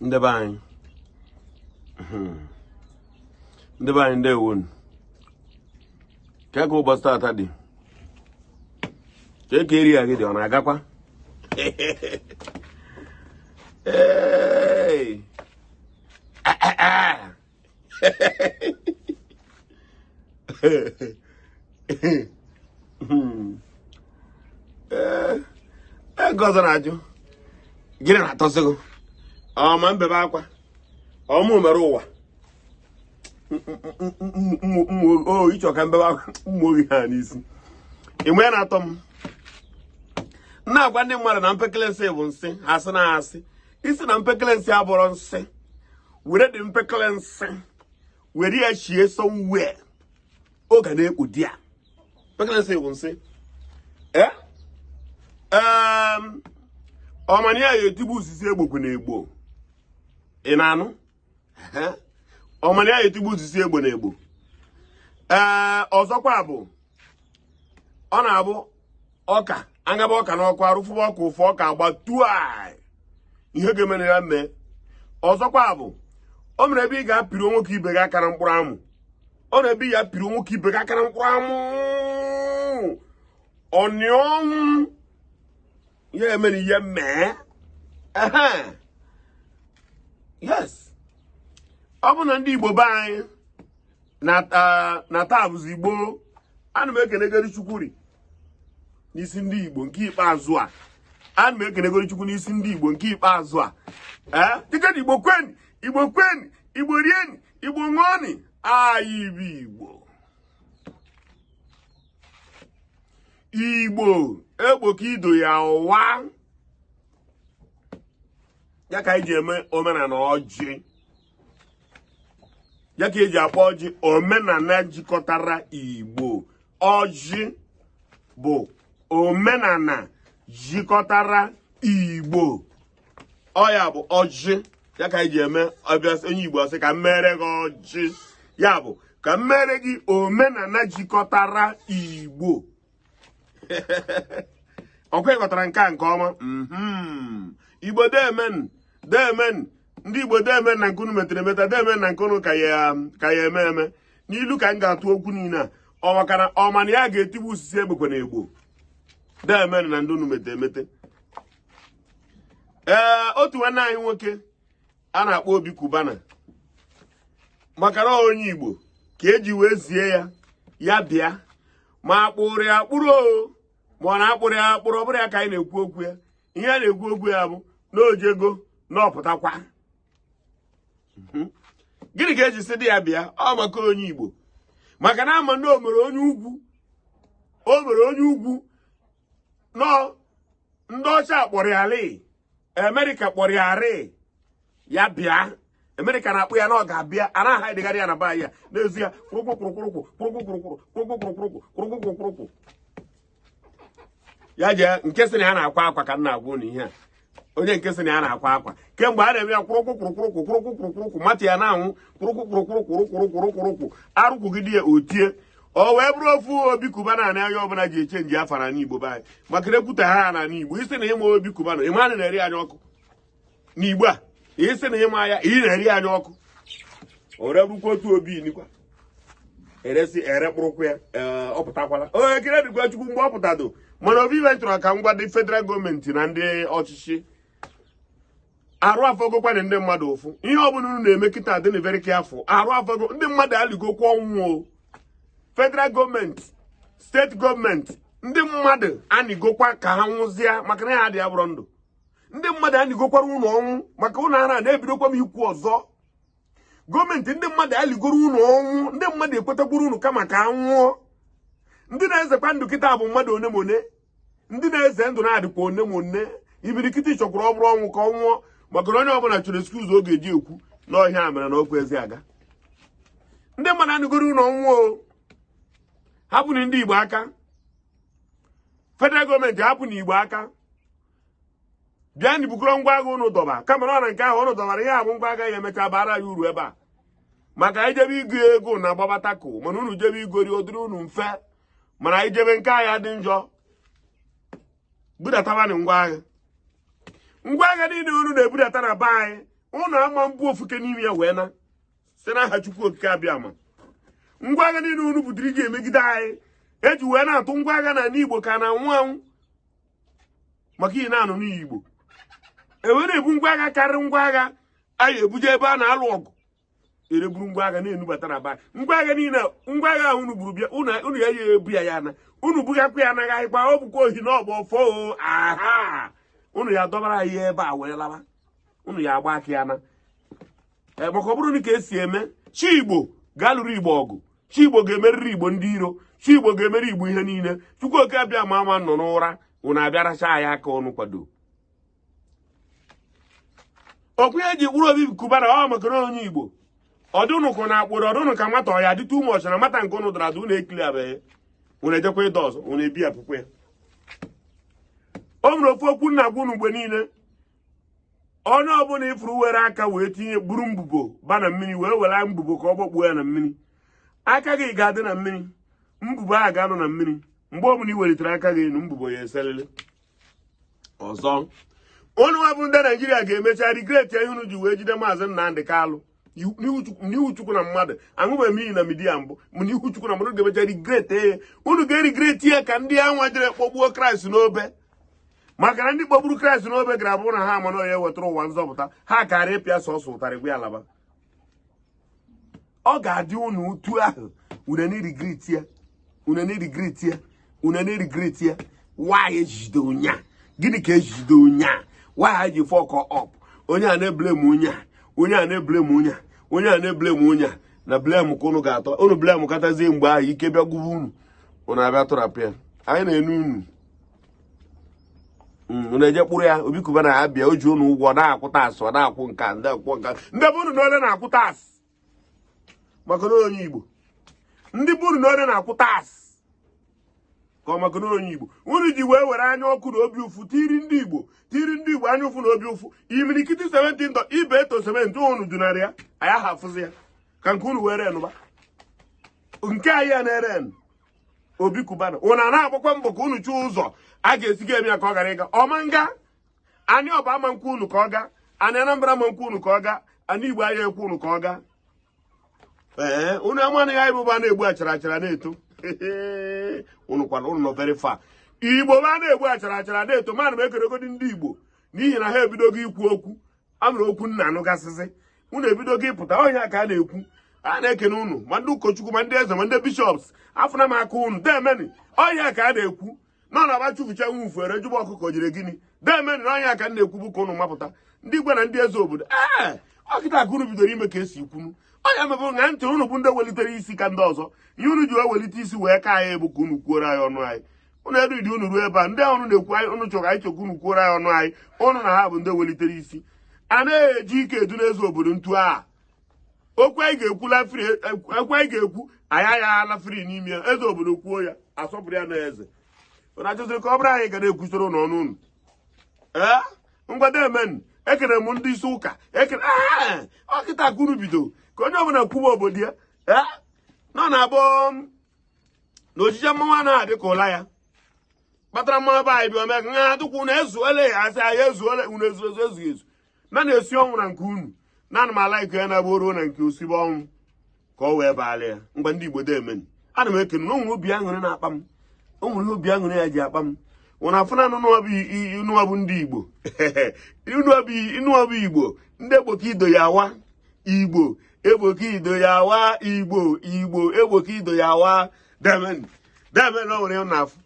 Ndebany. Ndebany de won. Kako basta atadi. Kekeri age de ona agakwa. Hey. Gozo na aju. Gịnị na-atọsịgo? Ma mbebe akwa. Mụ mere ụwa. Ịchọ ka mbebe akwa ụmụ ohi ha n'isi. Enwe ya na-atọ m. Na-agwa ndị mmadụ na mpekele nsị bụ nsị, asị na asị. Isi na mpekele nsị abụrụ nsị. Were dị mpekele nsị. Were ya shie somewhere. Oge na-ekpu di ya. Mpekele nsị bụ nsị. Ọmani ya etibu osisi egbokwe na egbo. Ị na-anụ? Ọmani ya etibu osisi egbo na egbo. Ọzọkwa bụ ọ na-abụ ọka, angaba ọka n'ọkụ arụfụwa ọka ụfụ ọka agbatuo ihe ga-emere ya mee. Ọzọkwa bụ o mere ebe ị ga-apịrị nwoke ibe gị aka na mkpụrụ amụ. Ọ na-ebe ya pịrị nwoke ibe gị aka na mkpụrụ amụ. Ọnịọnwụ ya emere ihe mee. Yes. Ọ bụ na ndị Igbo be anyị na taa bụzi Igbo, ana m ekenegori Chukwuri n'isi ndị Igbo nke ikpeazụ a. Ana m ekenegori Chukwu n'isi ndị Igbo nke ikpeazụ a. Dịka Igbo kweni, Igbo kweni, Igbo rieni, Igbo ṅụọni, anyị bụ Igbo. Igbo egboka ido ya ụwa. Ya ka eji eme omenala ọjị. Ya ka eji akpọ ọjị omenala jikọtara Igbo. Ọjị bụ omenala jikọtara Igbo. Ọ ya bụ ọjị. Ya ka eji eme ọbịa onye Igbo sị ka mmere gị ọjị. Ya bụ ka mmere gị omenala jikọtara Igbo. Ọkwa ịghọtara nke a nke ọma. Igbo demen ndị Igbo demen na nkunu metere emeta, demen na nkunu ka ya eme n'ilu ka m ga-atụ okwu niile a. Ọmakana ọmana ya ga-etibu osisi egbekwe na egbo. Demen na ndị unu mete emete. Otu nwanne anyị nwoke a na-akpọ Obi Kubana, maka na onye Igbo ka eji wee zie ya bịa ma akpụrụ ya akpụrụ o, ma ọ na-akpụrụ ya akpụrụ, ọ bụrụ ya ka anyị na-ekwu okwu ya. Ihe a na-ekwu okwu ya bụ na ojego na ọpụtakwa. Gịnị ka eji sị dị ya bịa? Ọ maka onye Igbo, maka na ama ndị o mere onye ugwu nọ ndị ọcha kpọrọ ya lee, Amerịka kpọrọ ya ree ya bịa. Amerịka na-akpụ ya na ọ ga-abịa, a na-aha edegharị ya na be ya n'ezu ya kwụrụkwụrụkwụrụkwụ ya jee nke sị na ya na-akwa akwa ka m na-agwa unu ihe a. Onye nke sị na ya na-akwa akwa kemgbe a na-eme ya kwụrụkwụrụkwụrụkwụrụkwụrụkwụrụkwụ mata ya na-anwụ kwụrụkwụrụkwụrụkwụrụkwụrụkwụrụkwụrụkwụrụkwụrụkwụ arụkwụgide ya otie. O wee bụrụ ofu Obi Kubana na anya ọbụla ji echenji afa na Igbo be anyị maka na ekwuta ha na Igbo. Isi na ịma Obi Kubana ịma na na-eri anya ọkụ n'Igbo a. Isi na ịma ya ị na-eri anya ọkụ. Ore bụkwa otu Obi nikwa eresi erekpụrụkwụ ya ọpụtakwala. Onye kere dịkwa Chukwu mgbe ọ pụtado, mana Obi chọrọ ka ngwa dị federal gọọmenti na ndị ọchịchị arụ afọgokwana ndị mmadụ ụfụ. Ihe ọbụla unu na-eme kịta dị na very careful. Arụ afọgo ndị mmadụ aligokwa ọnwụ. Federal gọọmenti, steeti gọọmenti, ndị mmadụ anigokwa ka ha nwụzie maka na ha dị abụrụ ndụ. Ndị mmadụ anigokwara ụlọ ọnwụ maka ụlọ ara na-ebidokwa m ikwu ọzọ. Gọọmenti ndị mmadụ aligoro ụlọ ọnwụ, ndị mmadụ ekwetakwuru unu kama ka anwụọ. Ndị na-ezekwa ndụ kịta bụ mmadụ one ma one. Ndị na-eze ndụ na-adịkwa one ma one. Ibirikiti chọkwara ọ bụrụ ọnwụ ka ọ nwụọ maka na onye ọbụla chọrọ excuse oge eji ekwu n'ọhịa mere na okwu ezi aga. Ndị mmadụ anigoro ụlọ ọnwụ o. Hapụnụ ndị Igbo aka. Federal gọọmenti hapụnụ Igbo aka. Bịa ndị bukọrọ ngwa agha unu dọba kama na nke ahụ unu dọbara ihe abụ ngwa agha ya emecha bara ya uru ebe a. Maka ijebe igo ego na agbabatakụ mana unu jebe igori odiri unu mfe, mana ijebe nke agha dị njọ budatabanụ ngwa agha. Ngwa agha niile unu na-ebudata na be anyị ụnụ ama mbụ ofuke n'ime ya wee na site n'aha Chukwu okike abịa ma ngwa agha niile unu butere iji emegide anyị eji wee na-atụ ngwa agha na Igbo ka na-anwụ anwụ maka ihe na-anụ n'ihi Igbo ewere ebu ngwa agha karịrị ngwa agha anyị ebuje ebe a na-alụ ọgụ ereburu ngwa agha na-enubata na ba ngwa agha niile ngwa agha ahụ unu buru bịa unu ya ebu ya na unu bugakwa ya anaghị anyịkwa ọ bụkwa ohi na ọgbọ foo aha unu ya dọbara ya ebe a wee laba unu ya agba aka ya na maka ọ bụrụ na ka esi eme chi Igbo ga-alụrụ Igbo ọgụ chi Igbo ga-emerịrị Igbo ndị iro chi Igbo ga-emeri Igbo ihe niile Chukwu oke abịa ma ama nọ n'ụra unu abịaracha anyị aka ọnụ kwado okwu ya ji kpụrụ obi kubara ọ maka na onye Igbo ọdụnụ na akpụrụ ọdụnụ ka nwata ọya dịtụ ụmụ ọchị na mata nke ụnụ dara adụ unu ekili abịaghị unu ejekwa ịda ọzọ unu ebi apụkwa ya o nwere ofu okwu nna gwa unu mgbe niile onye ọbụla ifuru were aka wee tinye buru mbubo ba na mmiri wee were mbubo ka ọ gbakpuo ya na mmiri aka gị ga-adị na mmiri mbubo ahụ ga-anọ na mmiri mgbe ọbụla i welitere aka gị enu mbubo ya eselele ọzọ onye nwa bụ ndị Naijiria ga-emecha rigreti ihe unu ji wee jide Maazị Nnamdi Kalụ n'ihu Chukwu na mmadụ aṅụbeghị m iyi na midia mbụ n'ihu Chukwu na mmadụ ga-emecha rigreti unu ga-erigreti ya ka ndị anwa jere kpọgbuo Kraịst n'obe maka na ndị kpọgburu Kraịst n'obe gara bụ na ha ama na onye wetara ụwa nzọpụta ha karịa ịpịa sọsọ ụtarị gwa ya laba ọ ga-adị unu utu ahụ unu na-erigreti ya nwaanyị ejide ụnya gịnị ka ejide ụnya nwaanyị ji fọkọ ọp onye a na-eblem onye a onye a na-eblem onye a onye a na-eblem onye a na blem ka unu ga-atọ unu blem katazie mgbe ahụ ike bịa gwubu unu abịa tụrapụ ya anyị na-enu unu eje kpụrụ ya Obi Kubana na abịa o ji unu ụgwọ na-akwụta asị ọ na-akwụ nka ndị akwụkwọ nka ndị bụ unu na ole na-akwụta asị maka na onye Igbo ndị bụ unu na ole na-akwụta asị ka ọ maka na onye Igbo unu ji wee were anya ọkụ na obi ụfụ tiri ndị Igbo anya ụfụ na obi ụfụ imirikiti 17 ibe eto 7 unu junarị ya anyị hafụzi ya ka nke unu were nụba nke anyị ya na-ere Obi Kubana unu na-agbakwa mbọ ka unu chụọ ụzọ a ga-esi ga eme ya ka ọ gara ịga ọma nga anyị ọba ama nkwu unu ka ọ ga anyị Anambra ama nkwu unu ka ọ ga anyị Igbo anya ekwu unu ka ọ ga unu amaghị ya Igbo ba na-egbu achara na-eto unu kwana unu nọ very far Igbo ba na-egbu achara na-eto mana m ekeregodi ndị Igbo n'ihi na ha ebidogo ikwu okwu amụrụ okwu nna anụgasịsị unu ebidogo ịpụta ọhịa ka a na-ekwu a na-ekene unu ma ndị ụkọchukwu ma ndị eze ma ndị bishọps afụna m aka unu demeni ọhịa ka a na-ekwu nọ na agbachufucha nwa ufere jụba ọkụkọ jiri gịnị demeni na ọhịa ka na-ekwu bụ ka unu mapụta ndị igwe na ndị eze obodo ọkịta aka unu bidoro ime ka esi ikwunu ọnya mebụrụ na ntị unu bụ ndị welitere isi ka ndị ọzọ ihe unu ji wee welite isi wee ka anyị ebu ka unu kwuoro anyị ọnụ anyị unu edudi unu ruo ebe a ndị ahụ na-ekwu anyị unu chọrọ anyị chọkwa unu kwuoro anyị ọnụ anyị unu na ha bụ ndị welitere isi a na-eji ike edu n'eze obodo ntu a okwu anyị ga-ekwu anyị aghala fri n'ime ya eze obodo kwuo ya asọpụrụ ya na eze na achọziri ka ọ bụrụ anyị ga na-ekwusoro n'ọnụ unu ngwado emen ekere m ndị isi ụka ekere ọkịta ka unu bido ka onye ọbụla kwuba obodo ya nọ na-abụ na ojije mmanwụ na-adị ka ụla ya kpatara mmanụ ebe anyị bịa mee nha dịkwa unu ezuole ya asị anyị ezuole unu ezughị ezu na na-esi ọnwụ na nke unu na ana m ala iko ya na-agba oruo na nke osibe ọnwụ ka ọ wee baala ya mgbe ndị Igbo demen ana m ekene na onwere obi aṅụrị na-akpa m o nwere obi aṅụrị ya ji akpa m ụna afụna ịnụwabụ ndị Igbo ịnụwabụ Igbo ndị egboka ido ya awa Igbo egboka ido ya awa Igbo egboka ido ya awa demen o nwere na afụ